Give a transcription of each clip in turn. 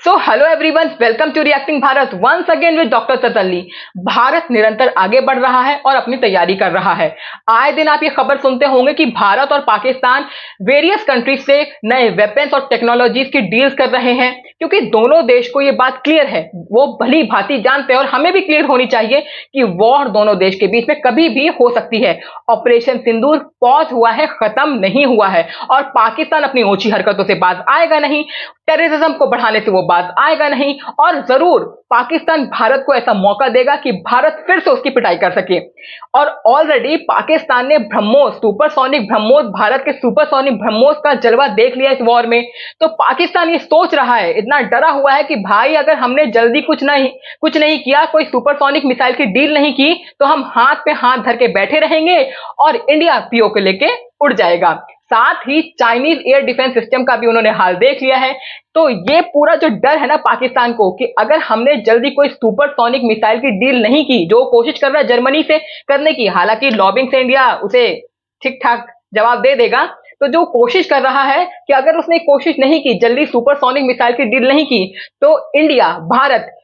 So hello everyone, welcome to reacting Bharat once again with doctor ततल्ली। भारत निरंतर आगे बढ़ रहा है और अपनी तैयारी कर रहा है। आए दिन आप ये खबर सुनते होंगे कि भारत और पाकिस्तान वेरियस कंट्रीज से नए वेपन्स और टेक्नोलॉजीज की डील्स कर रहे हैं, क्योंकि दोनों देश को ये बात क्लियर है, वो भली भांति जानते हैं और हमें भी क्लियर होनी चाहिए कि वॉर दोनों देश के बीच में कभी भी हो सकती है। ऑपरेशन सिंदूर पॉज हुआ है, खत्म नहीं हुआ है और पाकिस्तान अपनी ऊंची हरकतों से बाज आएगा नहीं, टेररिज्म को बढ़ाने से वो बाज आएगा नहीं और जरूर पाकिस्तान भारत को ऐसा मौका देगा कि भारत फिर से उसकी पिटाई कर सके। और ऑलरेडी पाकिस्तान ने ब्रह्मोस, सुपरसोनिक ब्रह्मोस, भारत के सुपरसोनिक ब्रह्मोस का जलवा देख लिया इस वॉर में। तो पाकिस्तान ये सोच रहा है, इतना डरा हुआ है कि भाई अगर हमने जल्दी कुछ नहीं किया, कोई सुपरसोनिक मिसाइल की डील नहीं की, तो हम हाथ पे हाथ धर के बैठे रहेंगे और इंडिया पीओ को लेके उड़ जाएगा। साथ ही चाइनीज एयर डिफेंस सिस्टम का भी उन्होंने हाल देख लिया है। तो ये पूरा जो डर है ना पाकिस्तान को कि अगर हमने जल्दी कोई सुपरसोनिक मिसाइल की डील नहीं की, जो कोशिश कर रहा है जर्मनी से करने की, हालांकि लॉबिंग से इंडिया उसे ठीक ठाक जवाब दे देगा, तो जो कोशिश कर रहा है कि अगर उसने कोशिश नहीं की, जल्दी सुपरसोनिक मिसाइल की डील नहीं की, तो इंडिया, भारत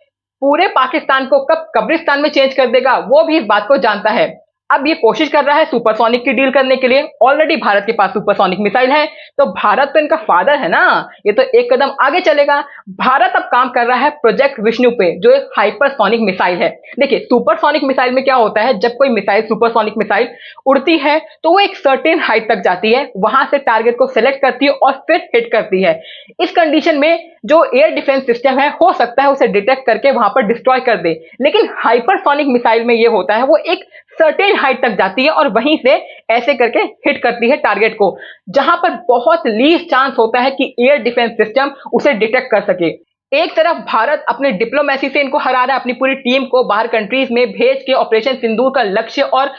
पूरे पाकिस्तान को कब कब्रिस्तान में चेंज कर देगा, वो भी इस बात को जानता है। अब ये कोशिश कर रहा है सुपरसोनिक की डील करने के लिए। ऑलरेडी भारत के पास सुपरसोनिक मिसाइल है, तो भारत तो इनका फादर है ना, ये तो एक कदम आगे चलेगा। भारत अब काम कर रहा है प्रोजेक्ट विष्णु पे, जो एक हाइपरसोनिक मिसाइल है। देखिए, सुपरसोनिक मिसाइल में क्या होता है, जब कोई मिसाइल, सुपरसोनिक मिसाइल उड़ती है तो वो एक सर्टेन हाइट तक जाती है, वहां से टारगेट को सिलेक्ट करती है और फिर हिट करती है। इस कंडीशन में जो एयर डिफेंस सिस्टम है, हो सकता है उसे डिटेक्ट करके वहां पर डिस्ट्रॉय कर दे। लेकिन हाइपरसोनिक मिसाइल में ये होता है, वो एक सर्टेन हाइट तक जाती है और वहीं से ऐसे करके हिट करती है टारगेट को, जहां पर बहुत लीस्ट चांस होता है कि एयर डिफेंस सिस्टम उसे डिटेक्ट कर सके। एक तरफ भारत अपने डिप्लोमेसी से इनको हरा रहा है, अपनी पूरी टीम को बाहर कंट्रीज में भेज के ऑपरेशन सिंदूर का लक्ष्य और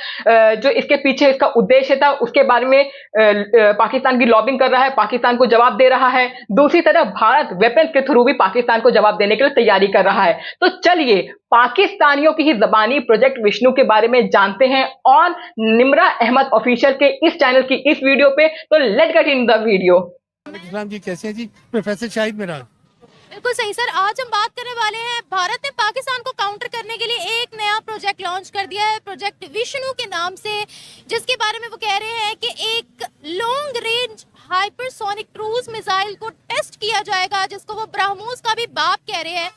जो इसके पीछे इसका उद्देश्य था उसके बारे में पाकिस्तान की लॉबिंग कर रहा है, पाकिस्तान को जवाब दे रहा है। दूसरी तरफ भारत वेपन्स के थ्रू भी पाकिस्तान को जवाब देने के लिए तैयारी कर रहा है। तो चलिए पाकिस्तानियों की ही जबानी प्रोजेक्ट विष्णु के बारे में जानते हैं और निम्रा अहमद ऑफिशियल के इस चैनल की इस वीडियो पे। तो let's get in the video. Islam ji कैसे हैं जी? प्रोफेसर शाहिद मिराज। बिल्कुल सही सर। आज हम बात करने वाले हैं, भारत ने पाकिस्तान को काउंटर करने के लिए एक नया प्रोजेक्ट लॉन्च कर दिया है, प्रोजेक्ट विष्णु के नाम से, जिसके बारे में वो कह रहे हैं कि एक long range hypersonic cruise missile को टेस्ट किया जाएगा, जिसको वो ब्रह्मोस का भी बाप कह रहे हैं।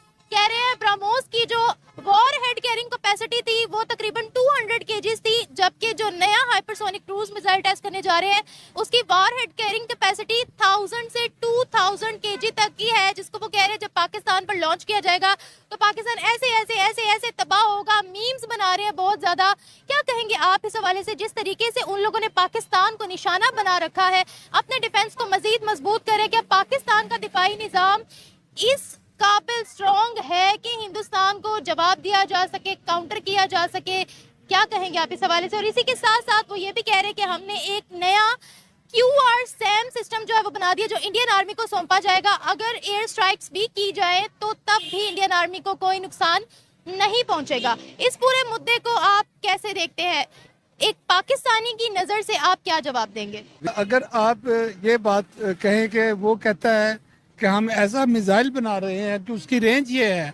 ब्रह्मोस की जो वॉर हेड कैरिंग कैपेसिटी थी वो तकरीबन 200 केजीज थी, जबकि जो नया हाइपरसोनिक क्रूज मिसाइल टेस्ट करने जा रहे हैं उसकी वॉर हेड कैरिंग कैपेसिटी 1000 से 2000 केजी तक की है, जिसको वो कह रहे हैं जब पाकिस्तान पर लॉन्च किया जाएगा तो पाकिस्तान ऐसे ऐसे ऐसे ऐसे तबाह होगा। मीम्स बना रहे हैं बहुत ज्यादा। क्या कहेंगे आप इस हवाले से, जिस तरीके से उन लोगों ने पाकिस्तान को निशाना बना रखा है, अपने डिफेंस को मजीद मजबूत करे? क्या पाकिस्तान का दिफाई निजाम इस काबिल स्ट्रॉन्ग है कि हिंदुस्तान को जवाब दिया जा सके, काउंटर किया जा सके? क्या कहेंगे आप इस हवाले से? और इसी के साथ साथ वो ये भी कह रहे हैं कि हमने एक नया QRSAM सिस्टम जो है वो बना दिया, जो इंडियन आर्मी को सौंपा जाएगा। अगर एयर स्ट्राइक्स भी की जाए तो तब भी इंडियन आर्मी को कोई नुकसान नहीं पहुंचेगा। इस पूरे मुद्दे को आप कैसे देखते हैं? एक पाकिस्तानी की नजर से आप क्या जवाब देंगे? अगर आप ये बात कहें कि वो कहता है कि हम ऐसा मिसाइल बना रहे हैं कि उसकी रेंज ये है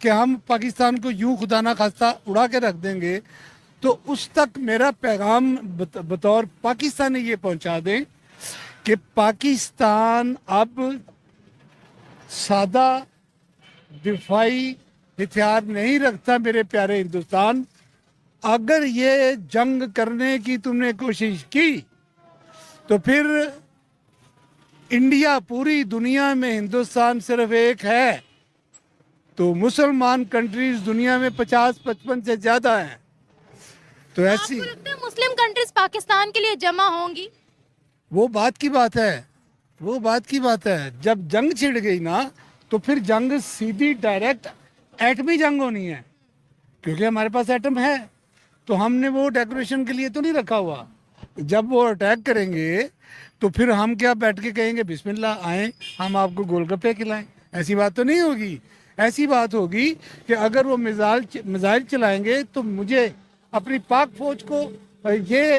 कि हम पाकिस्तान को यूं खुदा ना खास्ता उड़ा के रख देंगे, तो उस तक मेरा पैगाम बतौर पाकिस्तानी ये पहुंचा दें कि पाकिस्तान अब सादा दिफाई हथियार नहीं रखता। मेरे प्यारे हिंदुस्तान, अगर ये जंग करने की तुमने कोशिश की तो फिर इंडिया, पूरी दुनिया में हिंदुस्तान सिर्फ एक है, तो मुसलमान कंट्रीज दुनिया में 50-55 से ज्यादा हैं। तो ऐसी आपको लगता है मुस्लिम कंट्रीज पाकिस्तान के लिए जमा होंगी? वो बात की बात है, वो बात की बात है। जब जंग छिड़ गई ना, तो फिर जंग सीधी डायरेक्ट एटमी जंग होनी है, क्योंकि हमारे पास एटम है। तो हमने वो डेकोरेशन के लिए तो नहीं रखा हुआ। जब वो अटैक करेंगे तो फिर हम क्या बैठ के कहेंगे बिस्मिल्लाह आए हम आपको गोलगप्पे खिलाएं? ऐसी बात तो नहीं होगी। ऐसी बात होगी कि अगर वो मिसाइल चलाएंगे तो मुझे अपनी पाक फौज को ये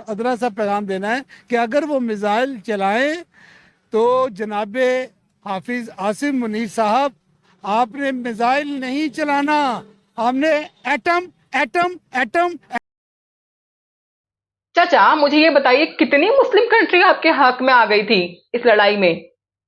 अदरा सा पैगाम देना है कि अगर वो मिसाइल चलाएं तो जनाबे हाफिज आसिम मुनीर साहब, आपने मिसाइल नहीं चलाना, हमने एटम एटम एटम। चाचा मुझे ये बताइए कितनी मुस्लिम कंट्री आपके हक में आ गई थी इस लड़ाई में?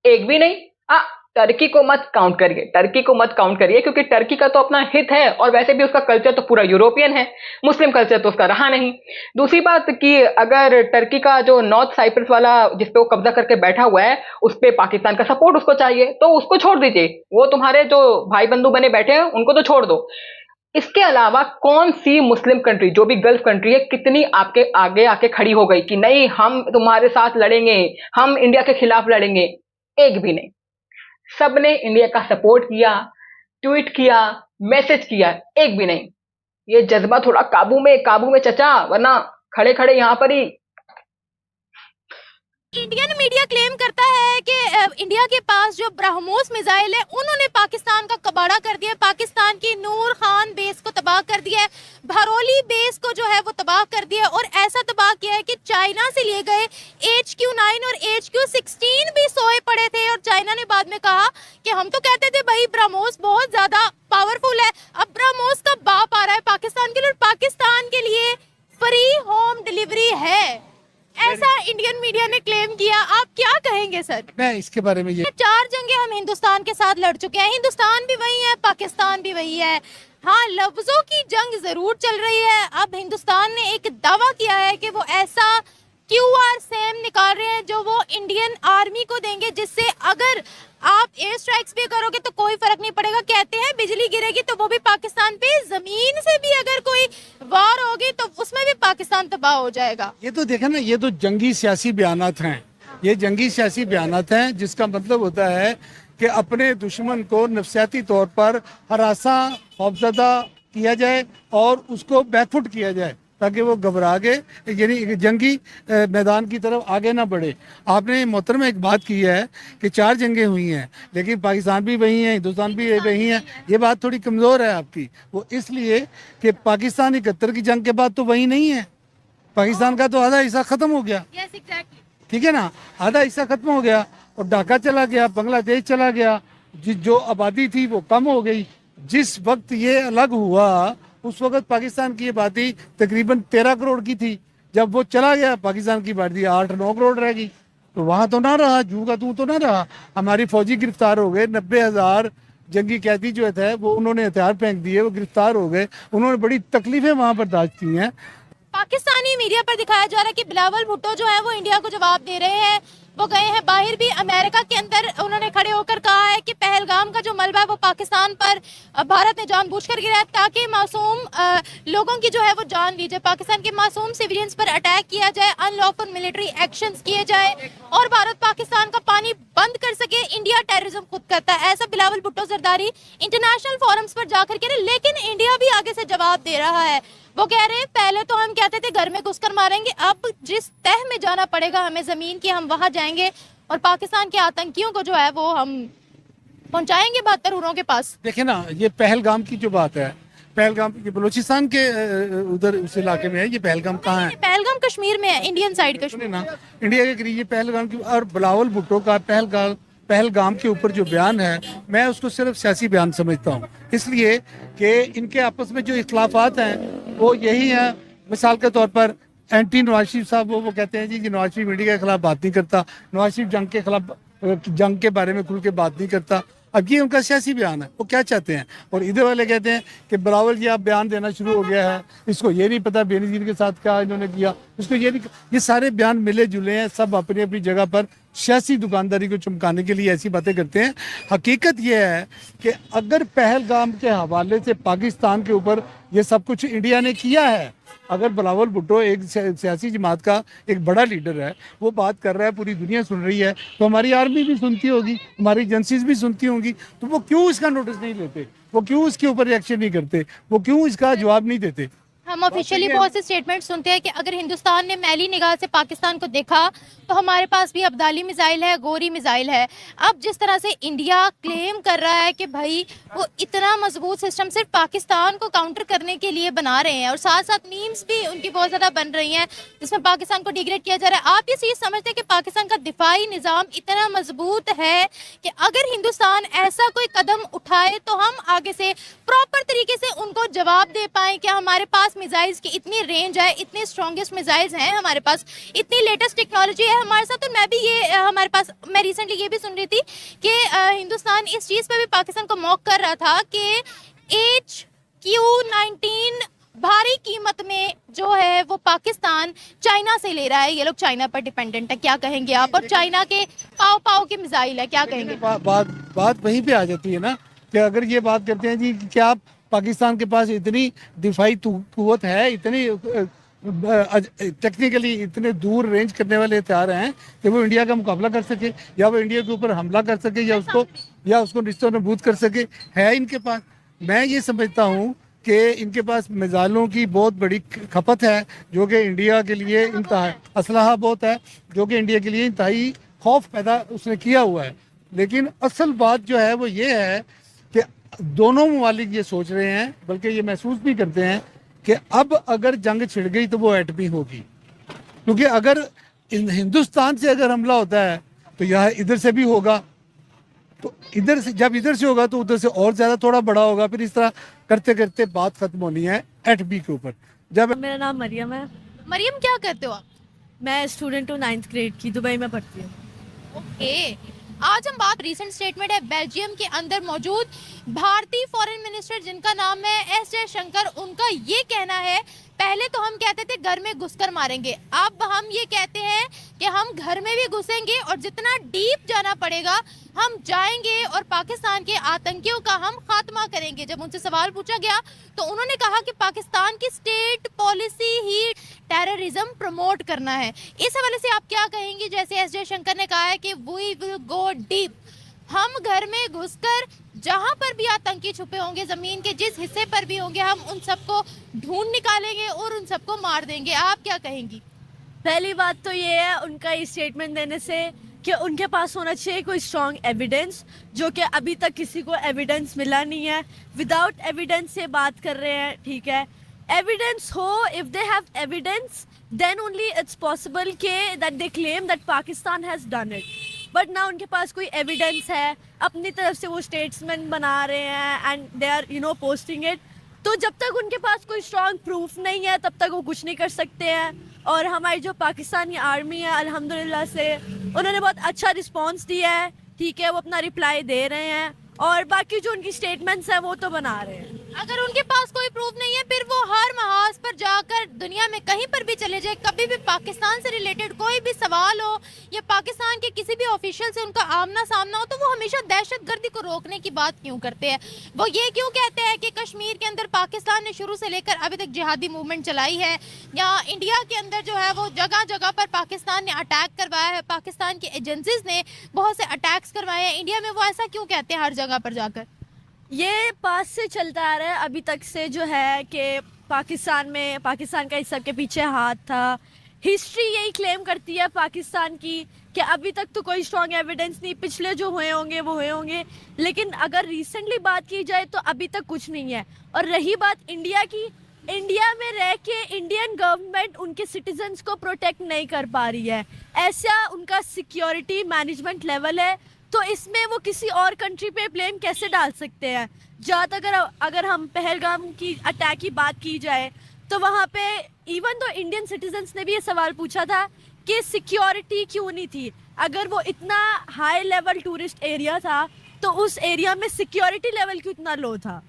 एक भी नहीं। आ टर्की को मत काउंट करिए, टर्की को मत काउंट करिए, क्योंकि टर्की का तो अपना हित है और वैसे भी उसका कल्चर तो पूरा यूरोपियन है, मुस्लिम कल्चर तो उसका रहा नहीं। दूसरी बात कि अगर टर्की का जो नॉर्थ साइप्रस वाला जिस पे वो कब्जा करके बैठा हुआ है उस पे पाकिस्तान का सपोर्ट उसको चाहिए, तो उसको छोड़ दीजिए, वो तुम्हारे जो भाई बंधु बने बैठे हैं उनको तो छोड़ दो। इसके अलावा कौन सी मुस्लिम कंट्री जो भी गल्फ कंट्री है कितनी आपके आगे आके खड़ी हो गई कि नहीं हम तुम्हारे साथ लड़ेंगे, हम इंडिया के खिलाफ लड़ेंगे? एक भी नहीं। सबने इंडिया का सपोर्ट किया, ट्वीट किया, मैसेज किया, एक भी नहीं। ये जज्बा थोड़ा काबू में चचा, वरना खड़े खड़े यहां पर ही। इंडियन मीडिया क्लेम करता है कि इंडिया के पास जो ब्रह्मोस मिसाइल है उन्होंने पाकिस्तान का कबाड़ा कर दिया, पाकिस्तान की नूर खान बेस को तबाह कर दिया है, भरौली बेस को जो है वो तबाह कर दिया है, और ऐसा तबाह किया है कि चाइना से लिए गए HQ-9 और HQ-16 भी सोए पड़े थे। और चाइना ने बाद में कहा कि हम तो कहते थे भाई ब्रह्मोस बहुत ज्यादा पावरफुल है, अब ब्रह्मोस का बाप आ रहा है पाकिस्तान के लिए, और पाकिस्तान के लिए फ्री होम डिलीवरी है, ऐसा इंडियन मीडिया ने क्लेम किया। आप क्या कहेंगे सर? मैं इसके बारे में ये 4 जंगें हम हिंदुस्तान के साथ लड़ चुके हैं, हिंदुस्तान भी वही है, पाकिस्तान भी वही है। हाँ, लफ्जों की जंग जरूर चल रही है। अब हिंदुस्तान ने एक दावा किया है कि वो ऐसा QR सेम निकाल रहे हैं जो वो इंडियन आर्मी को देंगे, जिससे अगर आप एयर स्ट्राइक्स भी करोगे तो कोई फर्क नहीं पड़ेगा। कहते हैं बिजली गिरेगी तो वो भी पाकिस्तान पे, जमीन से भी अगर कोई वार होगी तो उसमें भी पाकिस्तान तबाह हो जाएगा। ये तो देखें ना, ये तो जंगी सियासी बयानात हैं, ये जंगी सियासी बयानात हैं, जिसका मतलब होता है कि अपने दुश्मन को नफसियाती तौर पर हरासा खौफजदा किया जाए और उसको बैकफुट किया जाए ताकि वो घबरा के यानी जंगी मैदान की तरफ आगे ना बढ़े। आपने मोहतरम एक बात की है कि 4 जंगें हुई हैं, लेकिन पाकिस्तान भी वही है, हिंदुस्तान भी वही है। ये बात थोड़ी कमज़ोर है आपकी, वो इसलिए कि पाकिस्तान 71 की जंग के बाद तो वही नहीं है, पाकिस्तान का तो आधा हिस्सा ख़त्म हो गया। Yes, exactly. ठीक है ना, आधा हिस्सा खत्म हो गया और ढाका चला गया, बांग्लादेश चला गया, जो आबादी थी वो कम हो गई। जिस वक्त ये अलग हुआ उस वक्त पाकिस्तान की आबादी तकरीबन 13 करोड़ की थी, जब वो चला गया पाकिस्तान की आबादी 8-9 करोड़ रह गई। तो वहाँ तो ना रहा, जू का तू तो ना रहा। हमारी फौजी गिरफ्तार हो गए, 90,000 जंगी कैदी जो थे वो उन्होंने हथियार फेंक दिए, वो गिरफ्तार हो गए, उन्होंने बड़ी तकलीफें वहाँ बर्दाश्त की हैं। पाकिस्तानी मीडिया पर दिखाया जा रहा है कि बिलावल भुट्टो जो है वो इंडिया को जवाब दे रहे हैं, वो गए हैं बाहर भी, अमेरिका के अंदर उन्होंने खड़े होकर कहा है कि पहलगाम का जो मलबा है वो पाकिस्तान पर भारत ने जानबूझकर गिराया ताकि मासूम लोगों की जो है वो जान ली जाए, पाकिस्तान के मासूम सिविलियंस पर अटैक किया जाए, अनलॉफुल मिलिट्री एक्शंस किए जाए और भारत पाकिस्तान का पानी बंद कर सके। इंडिया टेररिज्म खुद करता है, ऐसा बिलावल भुट्टो जरदारी इंटरनेशनल फोरम्स पर जाकर कह रहे, लेकिन इंडिया भी आगे से जवाब दे रहा है। वो कह रहे हैं पहले तो हम कहते थे घर में घुसकर मारेंगे, अब जिस तह में जाना पड़ेगा हमें जमीन की, हम वहां जाएंगे और पाकिस्तान के आतंकियों को जो है वो हम पहुंचाएंगे 72 हुरों के पास। देखिए ना, ये पहलगाम की जो बात है, पहलगाम ये बलूचिस्तान के उधर उस इलाके में है। ये पहलगाम कहाँ है? पहलगाम कश्मीर में है, इंडियन साइड कश्मीर ना, इंडिया के करीब ये पहलगाम की। और बिलावल भुट्टो का पहलगाम के ऊपर जो बयान है, मैं उसको सिर्फ सियासी बयान समझता हूँ, इसलिए कि इनके आपस में जो इख्लाफात हैं वो यही हैं। मिसाल के तौर पर एंटी नवाज शरीफ साहब वो कहते हैं जी कि नवाज शरीफ मीडिया के खिलाफ बात नहीं करता, नवाज शरीफ जंग के खिलाफ जंग के बारे में खुल के बात नहीं करता। अब ये उनका सियासी बयान है, वो क्या चाहते हैं। और इधर वाले कहते हैं कि बिलावल जी आप बयान देना शुरू हो गया है, इसको ये नहीं पता बेनज़ीर के साथ क्या इन्होंने किया, इसको ये नहीं। ये सारे बयान मिले जुले हैं, सब अपनी अपनी जगह पर सियासी दुकानदारी को चमकाने के लिए ऐसी बातें करते हैं। हकीकत ये है कि अगर पहलगाम के हवाले से पाकिस्तान के ऊपर ये सब कुछ इंडिया ने किया है, अगर बिलावल भुट्टो एक सियासी जमात का एक बड़ा लीडर है, वो बात कर रहा है, पूरी दुनिया सुन रही है, तो हमारी आर्मी भी सुनती होगी, हमारी एजेंसीज भी सुनती होंगी, तो वो क्यों इसका नोटिस नहीं लेते, वो क्यों इसके ऊपर रिएक्शन नहीं करते, वो क्यों इसका जवाब नहीं देते? हम ऑफिशियली बहुत से स्टेटमेंट सुनते हैं कि अगर हिंदुस्तान ने मैली निगाह से पाकिस्तान को देखा तो हमारे पास भी अब्दाली मिसाइल है, गोरी मिसाइल है। अब जिस तरह से इंडिया क्लेम कर रहा है कि भाई वो इतना मजबूत सिस्टम सिर्फ पाकिस्तान को काउंटर करने के लिए बना रहे हैं, और साथ साथ मीम्स भी उनकी बहुत ज़्यादा बन रही हैं जिसमें पाकिस्तान को डिग्रेड किया जा रहा है। आप ये चीज़ समझते हैं कि पाकिस्तान का दिफाई निज़ाम इतना मजबूत है कि अगर हिंदुस्तान ऐसा कोई कदम उठाए तो हम आगे से प्रॉपर तरीके से उनको जवाब दे पाएँ कि हमारे पास मिसाइल्स की इतनी रेंज है, इतने स्ट्रॉन्गेस्ट मिसाइल्स हैं हमारे पास, इतनी लेटेस्ट टेक्नोलॉजी है हमारे साथ। तो मैं भी ये हमारे पास, मैं रिसेंटली ये भी सुन रही थी कि हिंदुस्तान इस चीज़ पे भी पाकिस्तान को मॉक कर रहा था कि HQ-19 भारी कीमत में जो है वो पाकिस्तान चाइना से ले रहा है। ये लोग चाइना पर डिपेंडेंट है, क्या कहेंगे आप? और चाइना के पाव पाव के मिसाइल है, क्या कहेंगे? बात वहीं पे आ जाती है ना कि अगर ये बात करते हैं जी कि क्या पाकिस्तान के पास इतनी दिफाई कुव्वत है, इतनी टेक्निकली इतने दूर रेंज करने वाले हथियार हैं कि वो इंडिया का मुकाबला कर सके, या वो इंडिया के ऊपर हमला कर सके, या उसको निश्चित नबूद कर सके, है इनके पास? मैं ये समझता हूँ कि इनके पास मिसाइलों की बहुत बड़ी खपत है जो कि इंडिया के लिए इंतहा, असलहा बहुत है जो कि इंडिया के लिए इंतहाई खौफ पैदा उसने किया हुआ है। लेकिन असल बात जो है वो ये है कि दोनों ममालिक ये सोच रहे हैं, बल्कि ये महसूस भी करते हैं कि अब अगर जंग छिड़ गई तो वो एटमी होगी, क्योंकि अगर हिंदुस्तान से अगर हमला होता है तो यह इधर से भी होगा, तो इधर से जब इधर से होगा तो उधर से और ज़्यादा थोड़ा बड़ा होगा, फिर इस तरह करते करते बात खत्म होनी है एटमी के ऊपर। जब मेरा नाम मरियम है। मरियम, क्या करते हो आप? मैं स्टूडेंट हूँ 9th ग्रेड की, दुबई में पढ़ती हूँ। ओके, आज हम बात, रीसेंट स्टेटमेंट है बेल्जियम के अंदर मौजूद भारतीय फॉरेन मिनिस्टर जिनका नाम है एस जयशंकर, उनका ये कहना है, पहले तो हम कहते थे घर में घुसकर मारेंगे, अब हम ये कहते हैं कि हम घर में भी घुसेंगे और जितना डीप जाना पड़ेगा हम जाएंगे और पाकिस्तान के आतंकियों का हम खात्मा करेंगे। जब उनसे सवाल पूछा गया तो उन्होंने कहा कि पाकिस्तान की स्टेट पॉलिसी ही टेररिज्म प्रमोट करना है। इस हवाले से आप क्या कहेंगे? जैसे एस जयशंकर ने कहा है कि वी विल गो डीप, हम घर में घुसकर जहां पर भी आतंकी छुपे होंगे, जमीन के जिस हिस्से पर भी होंगे, हम उन सबको ढूंढ निकालेंगे और उन सबको मार देंगे। आप क्या कहेंगी? पहली बात तो ये है उनका ये स्टेटमेंट देने से कि उनके पास होना चाहिए कोई स्ट्रॉन्ग एविडेंस, जो कि अभी तक किसी को एविडेंस मिला नहीं है। विदाउट एविडेंस से बात कर रहे हैं, ठीक है। एविडेंस हो, if they have evidence then only it's possible के that they claim that Pakistan has done it, but ना उनके पास कोई एविडेंस है, अपनी तरफ से वो स्टेट्समेंट बना रहे हैं and they are posting it. तो जब तक उनके पास कोई स्ट्रॉन्ग प्रूफ नहीं है तब तक वो कुछ नहीं कर सकते हैं। और हमारी जो पाकिस्तानी आर्मी है अल्हम्दुलिल्लाह से उन्होंने बहुत अच्छा रिस्पांस दिया है, ठीक है, वो अपना रिप्लाई दे रहे हैं और बाकी जो उनकी स्टेटमेंट्स हैं वो तो बना रहे हैं। अगर उनके पास कोई प्रूफ नहीं है फिर वो हर महाज पर जाकर दुनिया में कहीं पर भी चले जाए, कभी भी पाकिस्तान से रिलेटेड कोई भी सवाल हो या पाकिस्तान के किसी भी ऑफिशियल से उनका आमना सामना हो तो वो हमेशा दहशतगर्दी को रोकने की बात क्यों करते हैं? वो ये क्यों कहते हैं कि कश्मीर के अंदर पाकिस्तान ने शुरू से लेकर अभी तक जिहादी मूवमेंट चलाई है, या इंडिया के अंदर जो है वो जगह जगह पर पाकिस्तान ने अटैक करवाया है, पाकिस्तान की एजेंसीज ने बहुत से अटैक्स करवाए हैं इंडिया में, वो ऐसा क्यों कहते हैं हर जगह पर जाकर? ये पास से चलता आ रहा है अभी तक से जो है कि पाकिस्तान का इस सब के पीछे हाथ था। हिस्ट्री यही क्लेम करती है पाकिस्तान की कि अभी तक तो कोई स्ट्रॉन्ग एविडेंस नहीं, पिछले जो हुए होंगे वो हुए होंगे, लेकिन अगर रिसेंटली बात की जाए तो अभी तक कुछ नहीं है। और रही बात इंडिया की, इंडिया में रह के इंडियन गवर्नमेंट उनके सिटीजन्स को प्रोटेक्ट नहीं कर पा रही है, ऐसा उनका सिक्योरिटी मैनेजमेंट लेवल है। तो इसमें वो किसी और कंट्री पे ब्लेम कैसे डाल सकते हैं? जहाँ तक अगर हम पहलगाम की अटैक की बात की जाए तो वहाँ पे इवन तो इंडियन सिटीजन्स ने भी ये सवाल पूछा था कि सिक्योरिटी क्यों नहीं थी। अगर वो इतना हाई लेवल टूरिस्ट एरिया था तो उस एरिया में सिक्योरिटी लेवल क्यों इतना लो था?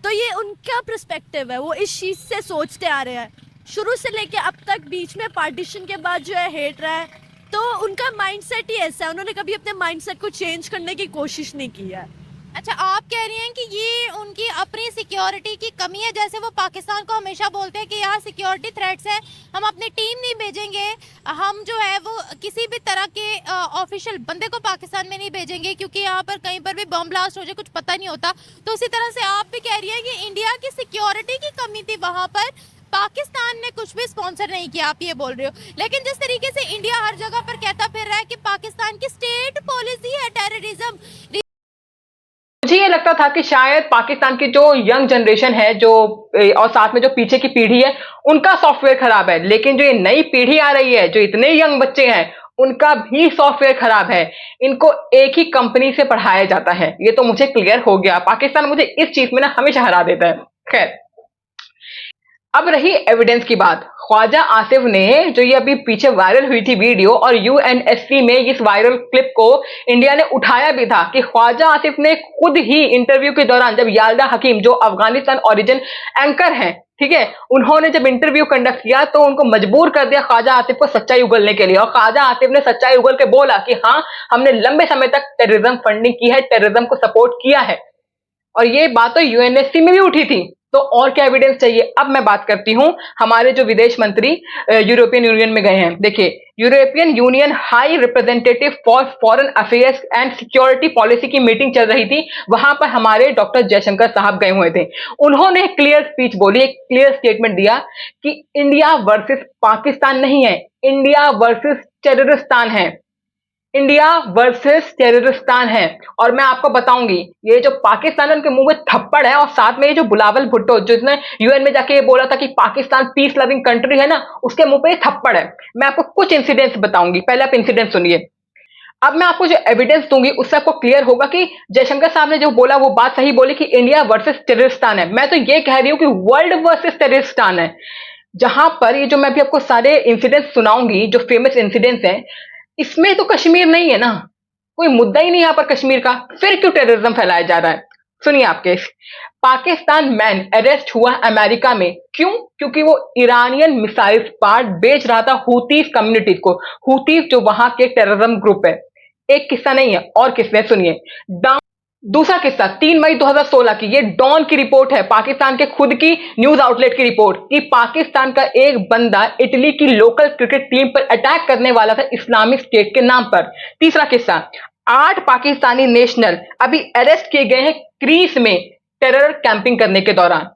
तो ये उनका पर्सपेक्टिव है, वो इस चीज़ से सोचते आ रहे हैं शुरू से लेके अब तक। बीच में पार्टीशन के बाद जो है हेट रहा है, तो उनका माइंडसेट ही ऐसा है, उन्होंने कभी अपने माइंडसेट को चेंज करने की कोशिश नहीं की है। अच्छा, आप कह रही हैं कि ये उनकी अपनी सिक्योरिटी की कमी है, जैसे वो पाकिस्तान को हमेशा बोलते हैं कि यहाँ सिक्योरिटी थ्रेट्स है, हम अपनी टीम नहीं भेजेंगे, हम जो है वो किसी भी तरह के ऑफिशियल बंदे को पाकिस्तान में नहीं भेजेंगे क्योंकि यहाँ पर कहीं पर भी बम ब्लास्ट हो जाए कुछ पता नहीं होता। तो उसी तरह से आप भी कह रही हैं कि इंडिया की सिक्योरिटी की कमी थी वहाँ पर, पाकिस्तान ने कुछ भी स्पॉन्सर नहीं किया, आप ये बोल रहे हो, लेकिन जिस तरीके से इंडिया हर जगह पर कहता फिर रहा है कि पाकिस्तान की स्टेट पॉलिसी है टेररिज्म। मुझे ये लगता था कि शायद पाकिस्तान की जो यंग जनरेशन है जो और साथ में जो पीछे की पीढ़ी है उनका सॉफ्टवेयर खराब है, लेकिन जो ये नई पीढ़ी आ रही है, जो इतने यंग बच्चे हैं, उनका भी सॉफ्टवेयर खराब है। इनको एक ही कंपनी से पढ़ाया जाता है, ये तो मुझे क्लियर हो गया। पाकिस्तान मुझे इस चीज में ना हमेशा हरा देता है। खैर, अब रही एविडेंस की बात। ख्वाजा आसिफ ने जो ये अभी पीछे वायरल हुई थी वीडियो, और यूएनएससी में इस वायरल क्लिप को इंडिया ने उठाया भी था कि ख्वाजा आसिफ ने खुद ही इंटरव्यू के दौरान, जब याल्दा हकीम जो अफगानिस्तान ओरिजिन एंकर हैं, ठीक है, उन्होंने जब इंटरव्यू कंडक्ट किया तो उनको मजबूर कर दिया ख्वाजा आसिफ को सच्चाई उगलने के लिए। और ख्वाजा आसिफ ने सच्चाई उगल के बोला कि हाँ, हमने लंबे समय तक टेररिज्म फंडिंग की है, टेररिज्म को सपोर्ट किया है। और ये बात तो यूएनएससी में भी उठी थी। तो और क्या एविडेंस चाहिए? अब मैं बात करती हूं, हमारे जो विदेश मंत्री यूरोपियन यूनियन में गए हैं। देखिए, European union high representative for foreign affairs and security policy की मीटिंग चल रही थी, वहां पर हमारे डॉक्टर जयशंकर साहब गए हुए थे। उन्होंने एक क्लियर स्पीच बोली, एक क्लियर स्टेटमेंट दिया कि इंडिया वर्सेस पाकिस्तान नहीं है, इंडिया वर्सेस टेररिस्तान है, इंडिया वर्सेस टेररिस्तान है। और मैं आपको बताऊंगी, ये जो पाकिस्तान है उनके मुंह में थप्पड़ है, और साथ में ये जो बिलावल भुट्टो जिसने यूएन में जाके ये बोला था कि पाकिस्तान पीस लविंग कंट्री है ना, उसके मुंह पे ये थप्पड़ है। मैं आपको कुछ इंसिडेंट्स बताऊंगी, पहले आप इंसिडेंट सुनिए। अब मैं आपको जो एविडेंस दूंगी उससे आपको क्लियर होगा कि जयशंकर साहब ने जो बोला वो बात सही बोली कि इंडिया वर्सेस टेररिस्तान है। मैं तो ये कह रही हूं कि वर्ल्ड वर्सेस टेररिस्तान है। जहां पर ये जो मैं भी आपको सारे इंसिडेंट्स सुनाऊंगी, जो फेमस इंसिडेंट्स हैं, इसमें तो कश्मीर नहीं है ना, कोई मुद्दा ही नहीं यहां पर कश्मीर का, फिर क्यों टेररिज्म फैलाया जा रहा है? सुनिए आप केस। पाकिस्तान मैन अरेस्ट हुआ अमेरिका में, क्यों? क्योंकि वो ईरानियन मिसाइल पार्ट बेच रहा था हूतीस कम्युनिटीज को। हूतीस जो वहां के टेररिज्म ग्रुप है। एक किस्सा नहीं है, और किस्से सुनिए। दूसरा किस्सा 3 मई 2016 की, ये डॉन की रिपोर्ट है, पाकिस्तान के खुद की न्यूज आउटलेट की रिपोर्ट, कि पाकिस्तान का एक बंदा इटली की लोकल क्रिकेट टीम पर अटैक करने वाला था इस्लामिक स्टेट के नाम पर। तीसरा किस्सा, 8 पाकिस्तानी नेशनल अभी अरेस्ट किए गए हैं क्रीस में टेरर कैंपिंग करने के दौरान।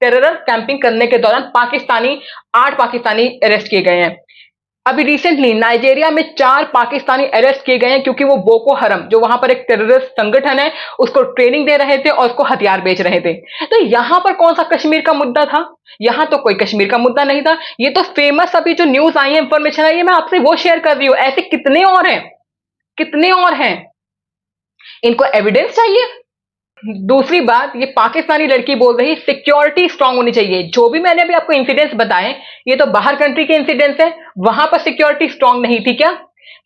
टेरर कैंपिंग करने के दौरान 8 पाकिस्तानी अरेस्ट किए गए हैं। अभी रिसेंटली नाइजीरिया में 4 पाकिस्तानी अरेस्ट किए गए हैं, क्योंकि वो बोको हरम जो वहां पर एक टेररिस्ट संगठन है उसको ट्रेनिंग दे रहे थे और उसको हथियार बेच रहे थे। तो यहां पर कौन सा कश्मीर का मुद्दा था? यहां तो कोई कश्मीर का मुद्दा नहीं था। ये तो फेमस अभी जो न्यूज आई है, इंफॉर्मेशन आई है, मैं आपसे वो शेयर कर रही हूं। ऐसे कितने और हैं, कितने और हैं। इनको एविडेंस चाहिए। दूसरी बात, ये पाकिस्तानी लड़की बोल रही सिक्योरिटी स्ट्रांग होनी चाहिए। जो भी मैंने अभी आपको इंसिडेंट्स बताए, ये तो बाहर कंट्री के इंसिडेंट्स है, वहां पर सिक्योरिटी स्ट्रांग नहीं थी क्या?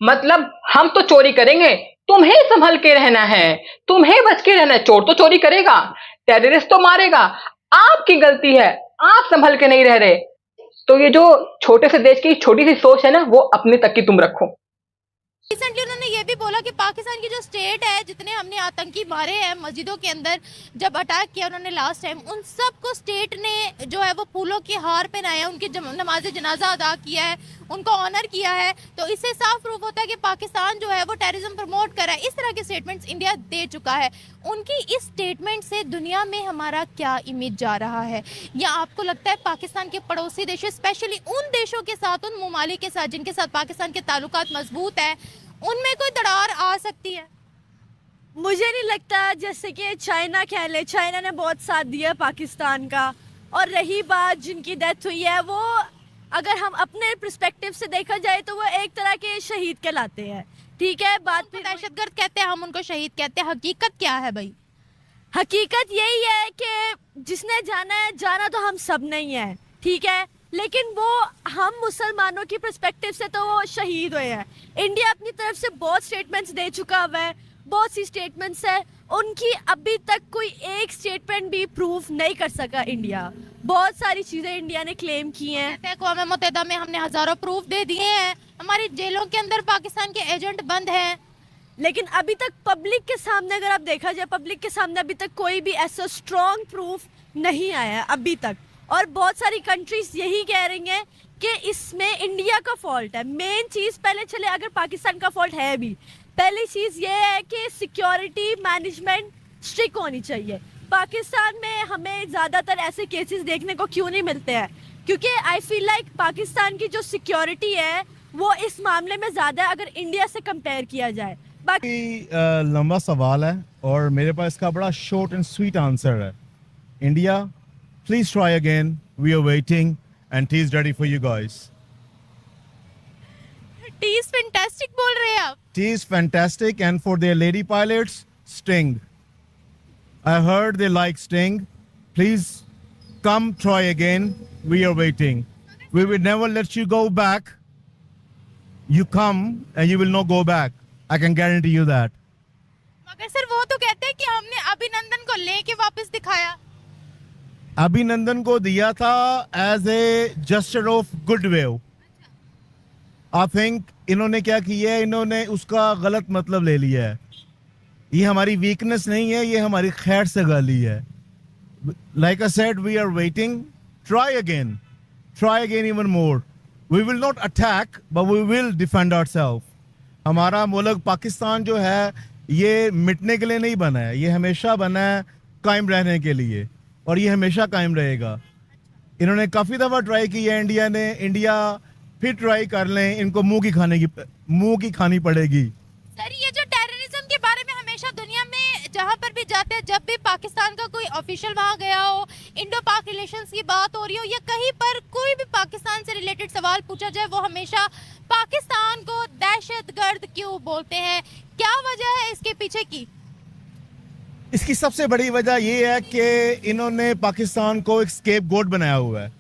मतलब हम तो चोरी करेंगे, तुम्हें संभल के रहना है, तुम्हें बच के रहना है। चोर तो चोरी करेगा, टेररिस्ट तो मारेगा, आपकी गलती है, आप संभल के नहीं रह रहे। तो ये जो छोटे से देश की छोटी सी सोच है ना, वो अपने तक की तुम रखो। रिसेंटली उन्होंने ये भी बोला कि पाकिस्तान की जो स्टेट है, जितने हमने आतंकी मारे हैं मस्जिदों के अंदर, जब अटैक किया उन्होंने लास्ट टाइम, उन सबको स्टेट ने जो है वो फूलों के हार पहनाए हैं, उनकी नमाज जनाजा अदा किया है, उनको ऑनर किया है। तो इससे साफ प्रूफ होता है कि पाकिस्तान जो है वो टेररिज्म प्रमोट कर रहा है। इस तरह के स्टेटमेंट्स इंडिया दे चुका है। उनकी इस स्टेटमेंट से दुनिया में हमारा क्या इमेज जा रहा है? या आपको लगता है पाकिस्तान के पड़ोसी देशों, स्पेशली उन देशों के साथ, उन ममालिक के साथ जिनके साथ पाकिस्तान के ताल्लुकात मजबूत है, उनमें कोई दरार आ सकती है? मुझे नहीं लगता। जैसे कि चाइना कह ले, चाइना ने बहुत साथ दिया पाकिस्तान का। और रही बात जिनकी डेथ हुई है, वो अगर हम अपने पर्सपेक्टिव से देखा जाए तो वो एक तरह के शहीद कहलाते हैं। ठीक है, बात पे दहशतगर्द कहते हैं, हम उनको शहीद कहते हैं। हकीकत क्या है भाई? हकीकत यही है कि जिसने जाना है, जाना तो हम सब नहीं है, ठीक है, लेकिन वो हम मुसलमानों की पर्सपेक्टिव से तो वो शहीद हुए हैं। इंडिया अपनी तरफ से बहुत स्टेटमेंट्स दे चुका हुआ है, बहुत सी स्टेटमेंट्स है, उनकी अभी तक कोई एक स्टेटमेंट भी प्रूफ नहीं कर सका इंडिया। बहुत सारी चीज़ें इंडिया ने क्लेम की हैं। अक़वाम मुत्तहिदा में हमने हज़ारों प्रूफ दे दिए हैं, हमारी जेलों के अंदर पाकिस्तान के एजेंट बंद हैं, लेकिन अभी तक पब्लिक के सामने, अगर आप देखा जाए, पब्लिक के सामने अभी तक कोई भी ऐसा स्ट्रॉन्ग प्रूफ नहीं आया है अभी तक। और बहुत सारी कंट्रीज यही कह रही हैं कि इसमें इंडिया का फॉल्ट है। मेन चीज़ पहले चले, अगर पाकिस्तान का फॉल्ट है भी, पहली चीज़ ये है कि सिक्योरिटी मैनेजमेंट स्ट्रिक्ट होनी चाहिए। पाकिस्तान में हमें ज़्यादातर ऐसे केसेस देखने को क्यों नहीं मिलते हैं? क्योंकि आई फील लाइक पाकिस्तान की जो सिक्योरिटी है वो इस मामले में ज़्यादा है अगर इंडिया से कंपेयर किया जाए। बाकी लंबा सवाल है और मेरे पास इसका बड़ा शॉर्ट एंड स्वीट आंसर है। India, please try again, we are waiting and tea is ready for you guys. Tea is fantastic बोल रहे हैं आप। Tea is fantastic, and for their lady pilots, Sting. I heard they like Sting. Please come try again. We are waiting. We will never let you go back. You come and you will not go back. I can guarantee you that. मगर sir वो तो कहते हैं कि हमने अभिनंदन को लेके वापस दिखाया। अभिनंदन को दिया था as a gesture of goodwill. I think इन्होंने क्या किया है, इन्होंने उसका गलत मतलब ले लिया है। ये हमारी वीकनेस नहीं है, ये हमारी खैर से गाली है। Like I said, we are waiting, try again even more. We will not attack but we will defend ourself. हमारा मुल्क पाकिस्तान जो है ये मिटने के लिए नहीं बना है, ये हमेशा बना है कायम रहने के लिए, और ये हमेशा कायम रहेगा। इन्होंने काफ़ी दफ़ा ट्राई की है इंडिया ने, इंडिया फिर ट्राई कर लें, इनको मुंह की खानी पड़ेगी। सर ये जो टेररिज्म के बारे में हमेशा दुनिया में जहां पर भी जाते हैं, जब भी पाकिस्तान का कोई ऑफिशियल वहां गया हो, इंडो पाक रिलेशंस की बात हो रही हो या कहीं पर कोई भी पाकिस्तान से रिलेटेड सवाल पूछा जाए, वो हमेशा पाकिस्तान को दहशतगर्द क्यों बोलते हैं? क्या वजह है इसके पीछे की? इसकी सबसे बड़ी वजह ये है कि इन्होंने पाकिस्तान को एक स्केप गोट बनाया हुआ है।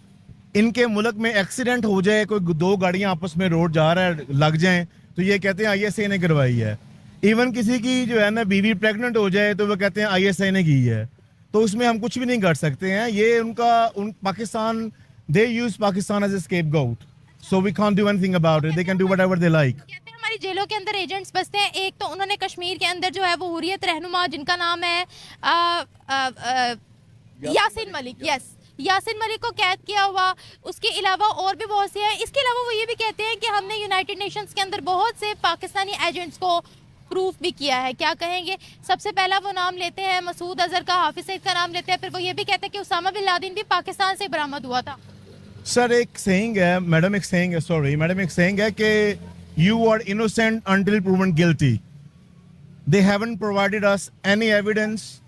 इनके मुल्क में एक्सीडेंट हो जाए, कोई दो गाड़ियां आपस में रोड जा रहा है, लग जाएं, तो ये कहते हैं आईएसआई ने करवाई है। इवन किसी की जो है ना बीवी प्रेग्नेंट हो जाए तो वो कहते हैं आईएसआई ने की है। तो उसमें हम कुछ भी नहीं कर सकते हैं। ये Pakistan, they use Pakistan as a scapegoat, so we can't do anything about it. They can do whatever they like. कहते हैं हमारी जेलों के अंदर एजेंट्स बसते हैं। एक तो उन्होंने कश्मीर के अंदर जो है वो हुर्रियत रहनुमा जिनका नाम है यासिन मलिक, यासिन मलिक को कैद किया हुआ। उसके अलावा और भी बहुत से हैं। इसके अलावा वो ये भी कहते हैं कि हमने यूनाइटेड नेशंस के अंदर बहुत से पाकिस्तानी एजेंट्स को प्रूफ भी किया है। क्या कहेंगे? सबसे पहला वो नाम लेते हैं मसूद अजहर का, हाफिज सईद का नाम लेते हैं, फिर वो ये भी कहते हैं कि उसामा बिन लादेन भी पाकिस्तान से बरामद हुआ था। सर एक सेइंग है, मैडम एक सेइंग है कि you are innocent until proven guilty. They haven't provided us any evidence,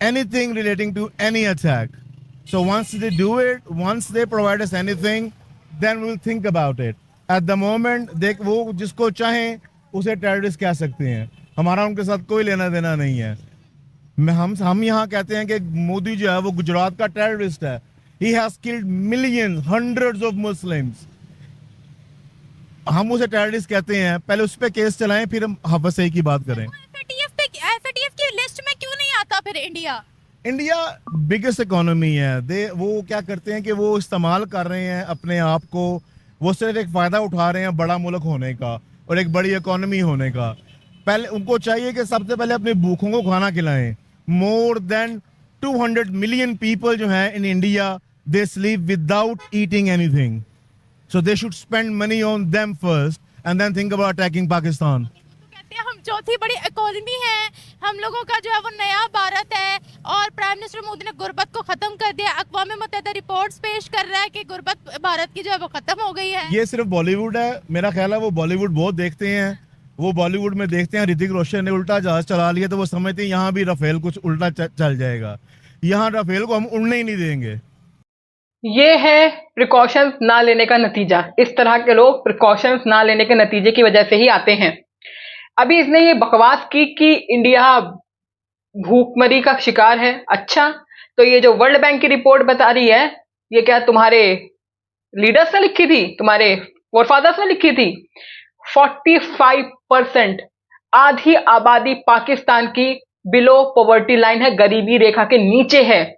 anything relating to any attack. So once they do it, once they provide us anything, then we'll think about it. At the moment, वो जिसको चाहें उसे terrorist कह सकते हैं। हमारा उनके साथ कोई लेना देना नहीं है। हम यहाँ कहते हैं कि मोदी जो है वो गुजरात का टेररिस्ट है। He has killed millions, hundreds of Muslims. हम उसे टेररिस्ट कहते हैं। पहले उस पर केस चलाएं, फिर हम हाफिज सईद की बात करें। FATF की लिस्ट में क्यों नहीं आता फिर इंडिया? इंडिया बिगेस्ट इकोनॉमी है। वो क्या करते हैं कि वो इस्तेमाल कर रहे हैं अपने आप को, वो सिर्फ एक फ़ायदा उठा रहे हैं बड़ा मुल्क होने का और एक बड़ी इकोनॉमी होने का। पहले उनको चाहिए कि सबसे पहले अपने भूखों को खाना खिलाएं। मोर देन 200 मिलियन पीपल जो हैं in India, they sleep without eating anything, so they should spend money on them first and then think about attacking Pakistan. हम चौथी बड़ी इकोनॉमी है, हम लोगों का जो है वो नया भारत है, और प्राइम मिनिस्टर मोदी ने गुर्बत को खत्म कर दिया। अक़वाम मुत्तहिदा रिपोर्ट्स पेश कर रहा है कि गुर्बत भारत की जो है वो खत्म हो गई है। ये सिर्फ बॉलीवुड है, मेरा ख्याल है वो बॉलीवुड बहुत देखते हैं। वो बॉलीवुड में देखते हैं ऋतिक रोशन ने उल्टा जहाज चला लिया तो वो समझते हैं यहाँ भी राफेल कुछ उल्टा चल जाएगा। यहाँ राफेल को हम उड़ने ही नहीं देंगे। ये है प्रिकॉशंस ना लेने का नतीजा। इस तरह के लोग प्रिकॉशंस ना लेने के नतीजे की वजह से ही आते हैं। अभी इसने ये बकवास की कि इंडिया भूखमरी का शिकार है। अच्छा, तो ये जो वर्ल्ड बैंक की रिपोर्ट बता रही है, ये क्या तुम्हारे लीडर्स ने लिखी थी, तुम्हारे फोरफादर्स ने लिखी थी? 45% आधी आबादी पाकिस्तान की बिलो पॉवर्टी लाइन है, गरीबी रेखा के नीचे है।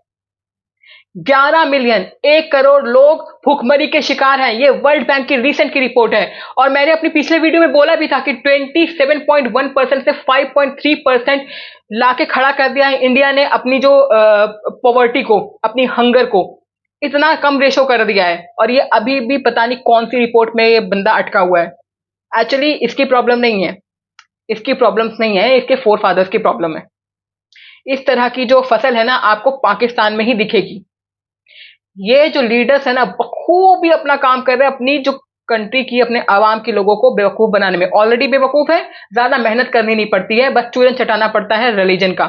11 मिलियन, 1 करोड़ लोग भूखमरी के शिकार हैं। ये वर्ल्ड बैंक की रिसेंट की रिपोर्ट है। और मैंने अपनी पिछले वीडियो में बोला भी था कि 27.1% से 5.3% लाके खड़ा कर दिया है इंडिया ने अपनी जो पॉवर्टी को, अपनी हंगर को। इतना कम रेशो कर दिया है, और ये अभी भी पता नहीं कौन सी रिपोर्ट में ये बंदा अटका हुआ है। एक्चुअली इसकी प्रॉब्लम नहीं है, इसकी प्रॉब्लम्स नहीं है, इसके फोरफादर्स की प्रॉब्लम है। इस तरह की जो फसल है ना, आपको पाकिस्तान में ही दिखेगी। ये जो लीडर्स है ना, बखूबी अपना काम कर रहे हैं अपनी जो कंट्री की, अपने आवाम के लोगों को बेवकूफ बनाने में। ऑलरेडी बेवकूफ है, ज्यादा मेहनत करनी नहीं पड़ती है, बस चूरन चटाना पड़ता है रिलीजन का।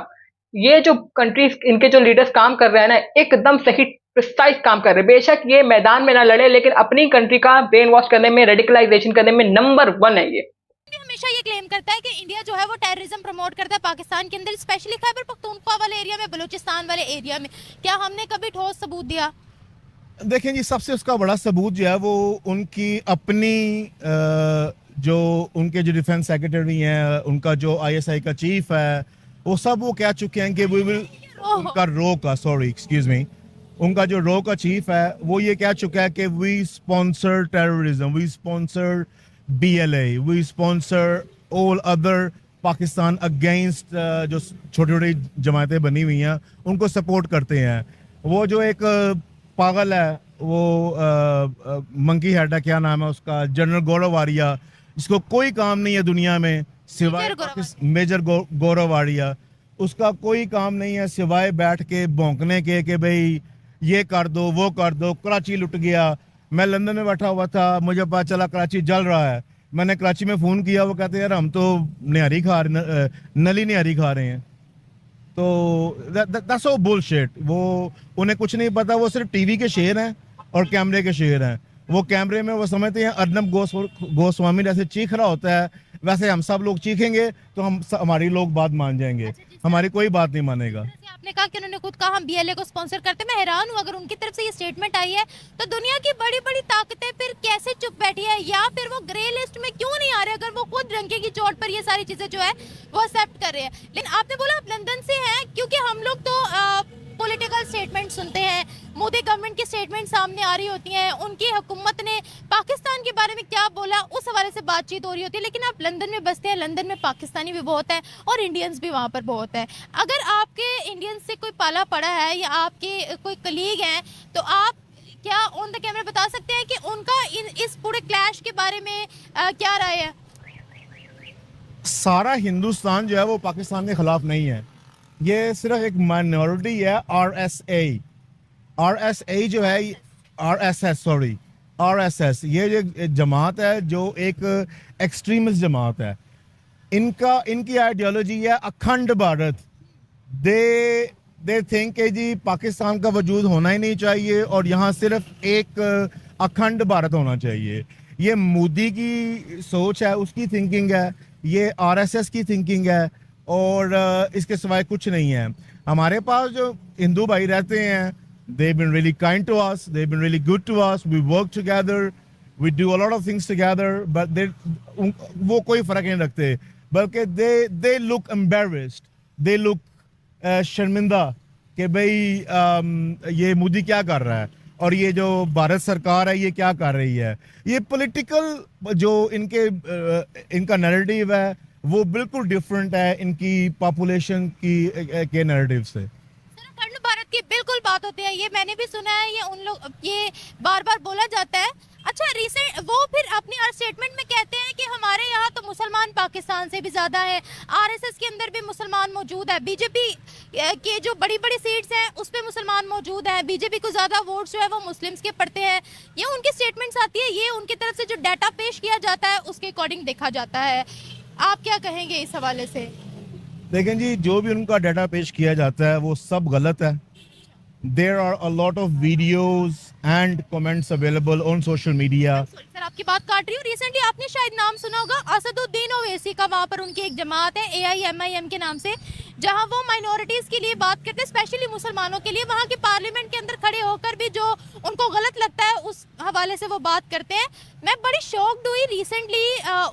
ये जो कंट्रीज, इनके जो लीडर्स काम कर रहे हैं ना, एकदम सही प्रिसाइज काम कर रहे हैं। बेशक ये मैदान में ना लड़े, लेकिन अपनी कंट्री का ब्रेन वॉश करने में, रेडिकलाइजेशन करने में नंबर 1 है ये। भी हमेशा ये क्लेम करता है कि इंडिया जो है वो टेररिज्म प्रमोट करता है पाकिस्तान के अंदर, स्पेशली खैबर पख्तूनख्वा वाले एरिया में, बलूचिस्तान वाले एरिया में। क्या हमने कभी ठोस सबूत दिया? देखें जी, सबसे उसका बड़ा सबूत जो है वो उनकी अपनी जो उनके जो डिफेंस सेक्रेटरी हैं, उनका जो आईएसआई का चीफ है, वो सब वो कह चुके हैं कि वी विल, उनका रो का, सॉरी एक्सक्यूज मी, उनका जो रो का चीफ है वो ये कह चुका है कि we sponsor terrorism, we sponsor BLA, we sponsor all other Pakistan against जो छोटी छोटी जमातें बनी हुई हैं उनको सपोर्ट करते हैं। वो जो एक पागल है, वो मंकी हेड है, क्या नाम है उसका, जनरल गौरव आर्या, जिसको कोई काम नहीं है दुनिया में सिवाय मेजर गौरव आर्या, उसका कोई काम नहीं है सिवाय बैठ के भौंकने के कि भाई ये कर दो, वो कर दो। कराची लुट गया, मैं लंदन में बैठा हुआ था, मुझे पता चला कराची जल रहा है, मैंने कराची में फ़ोन किया, वो कहते हैं यार हम तो निहारी खा रहे, नली निहारी खा रहे हैं। तो दैट्स ऑल बुलशिट। वो उन्हें कुछ नहीं पता, वो सिर्फ टीवी के शेर हैं और कैमरे के शेर हैं। वो कैमरे में वो समझते हैं अर्नब गोस्वामी जैसे चीख रहा होता है वैसे हम सब लोग चीखेंगे तो हमारी लोग बात मान जाएंगे, हमारी कोई बात नहीं मानेगा। आपने कहा कि उन्होंने खुद कहा हम BLA को स्पॉन्सर करते, मैं हैरान हूँ अगर उनकी तरफ से ये स्टेटमेंट आई है तो दुनिया की बड़ी बड़ी ताकतें फिर कैसे चुप बैठी है, या फिर वो ग्रे लिस्ट में क्यों नहीं आ रहे अगर वो खुद रंगे की चोट पर ये सारी चीजें जो है वो एक्सेप्ट कर रहे हैं। लेकिन आपने बोला आप लंदन से हैं, क्योंकि हम लोग तो पॉलिटिकल स्टेटमेंट सुनते हैं, मोदी गवर्नमेंट की स्टेटमेंट सामने आ रही होती हैं, उनकी हुकूमत ने पाकिस्तान के बारे में क्या बोला उस हवाले से बातचीत हो रही होती है। लेकिन आप लंदन में बसते हैं, लंदन में पाकिस्तानी भी बहुत है और इंडियंस भी वहाँ पर बहुत है। अगर आपके इंडियंस से कोई पाला पड़ा है या आपके कोई कलीग हैं तो आप क्या ऑन द कैमरा बता सकते हैं कि उनका इस पूरे क्लैश के बारे में क्या राय है? सारा हिंदुस्तान जो है वो पाकिस्तान के खिलाफ नहीं है, ये सिर्फ एक माइनॉरिटी है। RSA जो है, RSS ये जो जमात है जो एक एक्सट्रीमिस्ट जमात है, इनकी आइडियोलॉजी है अखंड भारत। दे थिंक कि जी पाकिस्तान का वजूद होना ही नहीं चाहिए और यहाँ सिर्फ एक अखंड भारत होना चाहिए। ये मोदी की सोच है, उसकी थिंकिंग है, ये RSS की थिंकिंग है और इसके सिवाय कुछ नहीं है। हमारे पास जो हिंदू भाई रहते हैं, they've been really kind to us, they've been really good to us, we work together, we do a lot of things together, but वो कोई फर्क नहीं रखते, बल्कि they look embarrassed, they look शर्मिंदा कि भाई ये मोदी क्या कर रहा है और ये जो भारत सरकार है ये क्या कर रही है। ये पॉलिटिकल जो इनका नैरेटिव है वो बिल्कुल डिफरेंट है इनकी पॉपुलेशन के नैरेटिव से। अखंड भारत की बिल्कुल बात होती है, ये मैंने भी सुना है, ये उन लोग ये बार बार बोला जाता है। अच्छा, रिसेंट वो फिर अपनी स्टेटमेंट में कहते हैं कि हमारे यहाँ तो मुसलमान पाकिस्तान से भी ज्यादा है, RSS के अंदर भी मुसलमान मौजूद है, बीजेपी के जो बड़ी बड़ी सीट्स हैं उस पे मुसलमान मौजूद हैं, बीजेपी को ज्यादा वोट्स जो है वो मुस्लिम्स के पड़ते हैं। ये उनकी स्टेटमेंट्स आती है, ये उनकी तरफ से जो डाटा पेश किया जाता है उसके अकॉर्डिंग देखा जाता है। आप क्या कहेंगे इस हवाले से? देखें जी, जो भी उनका डाटा पेश किया जाता है वो सब गलत है। There are a lot of videos and comments available on social media. Sir आपकी बात काट रही हूँ, रिसेंटली आपने शायद नाम सुना होगा असदुद्दीन ओवैसी का, वहाँ पर उनकी एक जमात है AIMIM के नाम से, जहाँ वो माइनॉरिटीज के लिए बात करते हैं, स्पेशली मुसलमानों के लिए। वहाँ के पार्लियामेंट के अंदर खड़े होकर भी जो उनको गलत लगता है उस हवाले से वो बात करते हैं। मैं बड़ी शॉक्ड हुई, रिसेंटली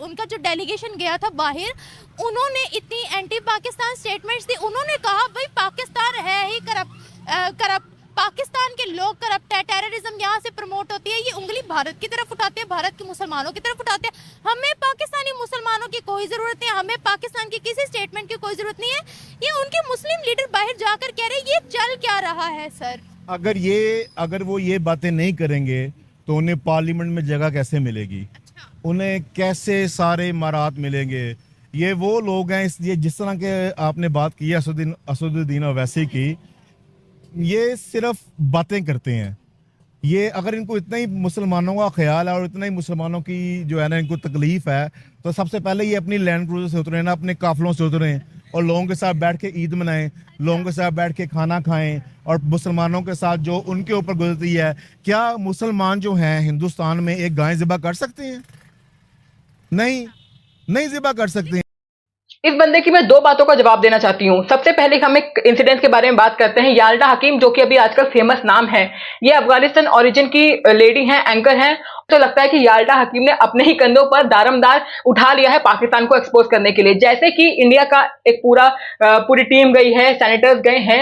उनका जो डेलीगेशन गया था बाहर, उन्होंने इतनी एंटी पाकिस्तान स्टेटमेंट्स दी। उन्होंने कहा भाई पाकिस्तान है ही करप्ट, पाकिस्तान के लोग करप्ट है, टेररिज्म यहाँ से प्रमोट होती है। ये उंगली भारत की तरफ उठाते हैं, भारत के मुसलमानों की तरफ उठाते हैं। हमें पाकिस्तानी मुसलमानों की कोई ज़रूरत नहीं है, हमें पाकिस्तान की किसी स्टेटमेंट की कोई ज़रूरत नहीं है। ये उनके मुस्लिम लीडर बाहर जाकर कह रहे हैं, ये चल क्या रहा है सर? अगर वो ये बातें नहीं करेंगे तो उन्हें पार्लियामेंट में जगह कैसे मिलेगी? उन्हें कैसे सारे इमारात मिलेंगे? ये वो लोग हैं, इसलिए जिस तरह के आपने बात की असदुद्दीन ओवैसी की, ये सिर्फ बातें करते हैं। ये अगर इनको इतना ही मुसलमानों का ख्याल है और इतना ही मुसलमानों की जो है ना इनको तकलीफ है, तो सबसे पहले ये अपनी लैंड क्रूजर से उतरे ना, अपने काफिलों से उतरें और लोगों के साथ बैठ के ईद मनाएं, लोगों के साथ बैठ के खाना खाएं और मुसलमानों के साथ जो उनके ऊपर गुजरती है, क्या मुसलमान जो हैं हिंदुस्तान में एक गाय ज़िबा कर सकते हैं? नहीं, नहीं ज़िबा कर सकते हैं। इस बंदे की मैं दो बातों का जवाब देना चाहती हूँ। सबसे पहले हम एक इंसिडेंट के बारे में बात करते हैं। याल्डा हकीम, जो कि अभी आजकल फेमस नाम है, ये अफगानिस्तान ओरिजिन की लेडी हैं, एंकर हैं। तो लगता है कि याल्डा हकीम ने अपने ही कंधों पर दारमदार उठा लिया है पाकिस्तान को एक्सपोज करने के लिए। जैसे कि इंडिया का एक पूरी टीम गई है, सेनेटर्स गए हैं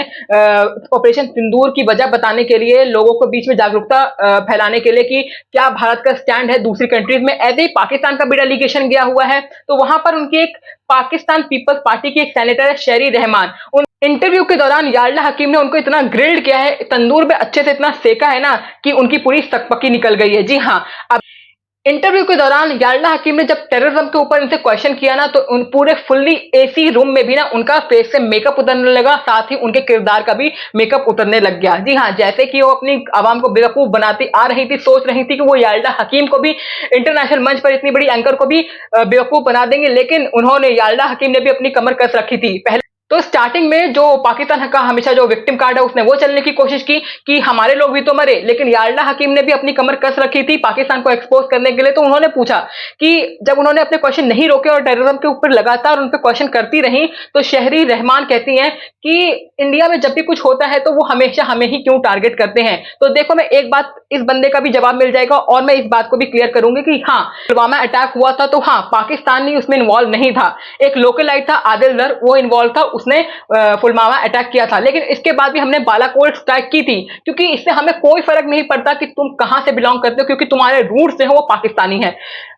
ऑपरेशन सिंदूर की वजह बताने के लिए, लोगों को बीच में जागरूकता फैलाने के लिए कि क्या भारत का स्टैंड है दूसरी कंट्रीज में। ऐसे ही पाकिस्तान का भी डेलीगेशन गया हुआ है, तो वहां पर उनकी एक पाकिस्तान पीपल्स पार्टी की एक सेनेटर है शेरी रहमान। उन इंटरव्यू के दौरान याल्डा हकीम ने उनको इतना ग्रिल्ड किया है, तंदूर में अच्छे से इतना सेका है ना कि उनकी पूरी सकपकी निकल गई है। जी हाँ, अब इंटरव्यू के दौरान याल्डा हकीम ने जब टेररिज्म के ऊपर इनसे क्वेश्चन किया ना, तो उन पूरे फुल्ली एसी रूम में भी ना उनका फेस से मेकअप उतरने लगा, साथ ही उनके किरदार का भी मेकअप उतरने लग गया। जी हाँ, जैसे कि वो अपनी आवाम को बेवकूफ बनाती आ रही थी, सोच रही थी कि वो याल्डा हकीम को भी इंटरनेशनल मंच पर इतनी बड़ी एंकर को भी बेवकूफ बना देंगे, लेकिन उन्होंने याल्डा हकीम ने भी अपनी कमर कस रखी थी। पहले तो स्टार्टिंग में जो पाकिस्तान का हमेशा जो विक्टिम कार्ड है उसने वो चलने की कोशिश की कि हमारे लोग भी तो मरे, लेकिन याल्डा हकीम ने भी अपनी कमर कस रखी थी पाकिस्तान को एक्सपोज करने के लिए। तो उन्होंने पूछा कि जब उन्होंने अपने क्वेश्चन नहीं रोके और टेररिज्म के ऊपर लगातार उन पर क्वेश्चन करती रही, तो शहरी रहमान कहती हैं कि इंडिया में जब भी कुछ होता है तो वो हमेशा हमें ही क्यों टारगेट करते हैं। तो देखो, मैं एक बात, इस बंदे का भी जवाब मिल जाएगा और मैं इस बात को भी क्लियर करूंगी कि हाँ, पुलवामा अटैक हुआ था तो हाँ, पाकिस्तान ही उसमें इन्वॉल्व नहीं था। एक लोकलाइट था आदिल दर, वो इन्वॉल्व था, उसने पुलवामा अटैक किया था। लेकिन इसके बाद भी हमने बालाकोट स्ट्राइक की थी, क्योंकि इससे हमें कोई फर्क नहीं पड़ता कि तुम कहां से बिलोंग करते हो, क्योंकि तुम्हारे रूट्स जो है वो पाकिस्तानी है।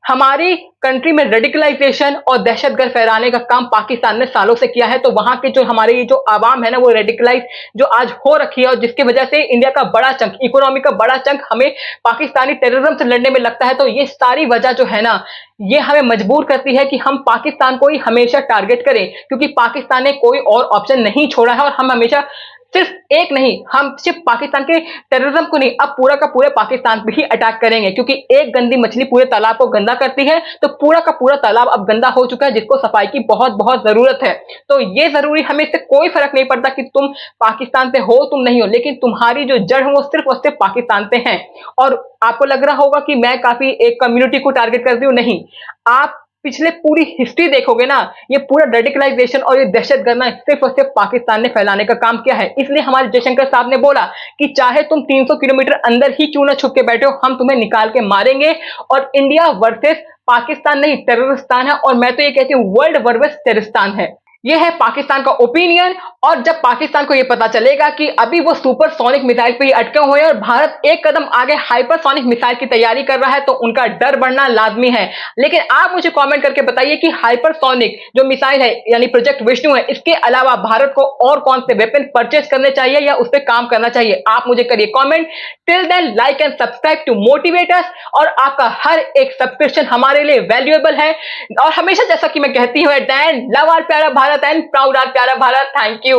हमारी कंट्री में रेडिकलाइजेशन और दहशतगर्द फैलाने का काम पाकिस्तान ने सालों से किया है। तो वहां की जो हमारी जो आवाम है ना, वो रेडिकलाइज जो आज हो रखी है, और जिसकी वजह से इंडिया का बड़ा चंक, इकोनॉमी का बड़ा चंक हमें पाकिस्तानी टेररिज्म से लड़ने में लगता है। तो ये सारी वजह जो है ना, ये हमें मजबूर करती है कि हम पाकिस्तान को ही हमेशा टारगेट करें, क्योंकि पाकिस्तान ने कोई और ऑप्शन नहीं छोड़ा है। और हम हमेशा सिर्फ एक नहीं, हम सिर्फ पाकिस्तान के टेररिज्म को नहीं, अब पूरा का पूरे पाकिस्तान पे ही अटैक करेंगे, क्योंकि एक गंदी मछली पूरे तालाब को गंदा करती है। तो पूरा का पूरा तालाब अब गंदा हो चुका है, जिसको सफाई की बहुत बहुत जरूरत है। तो ये जरूरी, हमें इससे कोई फर्क नहीं पड़ता कि तुम पाकिस्तान से हो तुम नहीं हो, लेकिन तुम्हारी जो जड़ है वो सिर्फ और सिर्फ पाकिस्तान से है। और आपको लग रहा होगा कि मैं काफी एक कम्युनिटी को टारगेट करती हूँ, नहीं, आप पिछले पूरी हिस्ट्री देखोगे ना, ये पूरा रेडिकलाइजेशन और ये दहशतगर्द सिर्फ और सिर्फ पाकिस्तान ने फैलाने का काम किया है। इसलिए हमारे जयशंकर साहब ने बोला कि चाहे तुम 300 किलोमीटर अंदर ही क्यों ना छुप के बैठे हो, हम तुम्हें निकाल के मारेंगे। और इंडिया वर्सेस पाकिस्तान नहीं, टेररिस्तान है, और मैं तो ये कहती हूँ वर्ल्ड वर्सेस टेररिस्तान है। ये है पाकिस्तान का ओपिनियन। और जब पाकिस्तान को ये पता चलेगा कि अभी वो सुपरसोनिक मिसाइल पे ही अटके हुए हैं और भारत एक कदम आगे हाइपरसोनिक मिसाइल की तैयारी कर रहा है, तो उनका डर बढ़ना लाजमी है। लेकिन आप मुझे कमेंट करके बताइए कि हाइपरसोनिक जो मिसाइल है यानी प्रोजेक्ट विष्णु है, इसके अलावा भारत को और कौन से वेपन परचेज करने चाहिए या उस पर काम करना चाहिए, आप मुझे करिए comment. Till then, like and subscribe to motivate us. और आपका हर एक सब्सक्रिप्शन हमारे लिए वैल्यूएबल है। और हमेशा जैसा कि मैं कहती हूँ, लव आवर प्यारा भारत एंड प्राउड आवर प्यारा भारत। Thank you.